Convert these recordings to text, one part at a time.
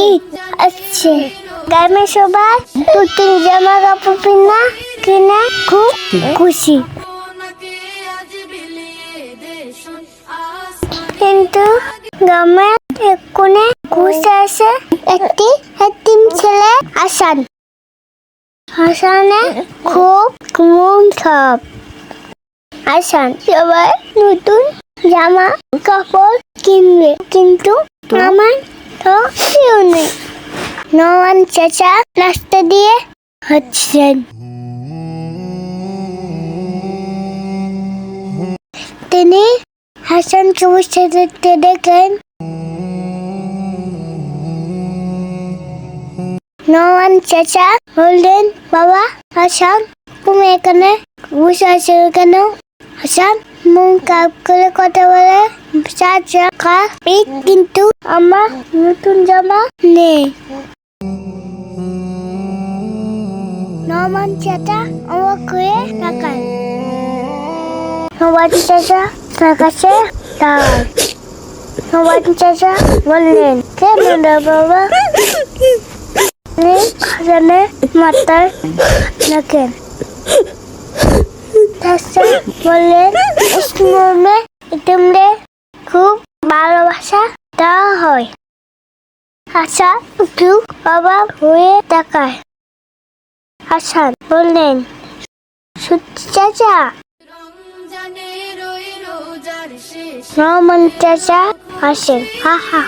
ঈদ আসছে, গ্রামে সবাই নতুন জামা কাপড় কিনে খুব খুশি। কিন্তু গ্রামে এক কোণে ঘুষে আসে একটি এতিম ছেলে হাসান। হাসানের খুব মন খারাপ। হাসান সবাই নতুন জামা কাপড় কিনবে, কিন্তু আমার তো কেউ নেই। নওয়ান চাচা রাস্তা দিয়ে হাঁটছেন। তিনি হাসানকে বসে থাকতে দেখেন। নওয়ান চাচা বললেন, বাবা হাসান, তুমি এখানে বসে আছো কেন? হাসান মন খারাপ করে কথা বলে, চাচা কিন্তু আমার নতুন জামা নেই। নওয়ান চাচা অবাক হয়ে তাকান। নওয়ান চাচা তার কাছে দাঁড়ান। নওয়ান চাচা বললেন, কেন রে বাবা? হাসানের মাথায় রাখেন। চাচা বললেন, ইসলামে এতিমদের খুব ভালোবাসা দেওয়া হয়। হাসান একটু অবাক হয়ে তাকায়। হাসান বললেন, সত্যি চাচা? নওয়ান চাচা হাসেন, হা হা।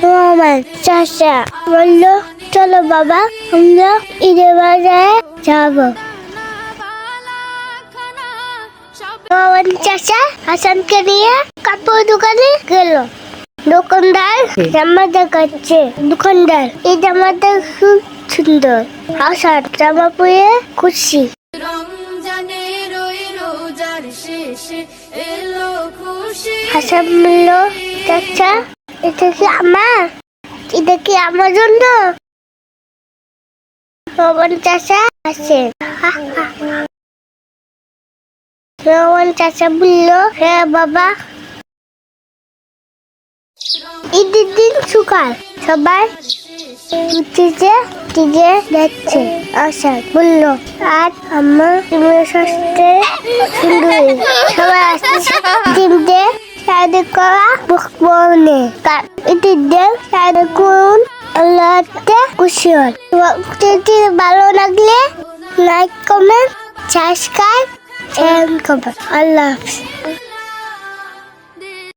নওয়ান চাচা বলল, চলো বাবা, আমরা ঈদের বাজারে যাবো। নওয়ান চাচা হাসানকে নিয়ে কাপড় দোকানে গেল। দোকানদার জামা দেখাচ্ছে। দোকানদার, এই জামাটা খুব সুন্দর। হাসান জামা পরে খুশি। হাসান বলল, চাচা এটা কি আমার? এটা কি আমার জন্য? নওয়ান চাচা হাসে, হা হা। নওয়ান চাচা বলল, হ্যাঁ বাবা। ঈদের দিন সকাল, সবাই উঠেছে, টিকে যাচ্ছে। হাসান বলল, আজ আমার সাথে সুন্দর সবাই আসছে। তিনটে শাড়ি করা বনে ঈদের দিন শাড়ি করুন, আল্লাহতে খুশি হন। ভালো লাগলে লাইক কমেন্ট সাবস্ক্রাইব শেয়ার করবেন। আল্লাহ হাফেজ।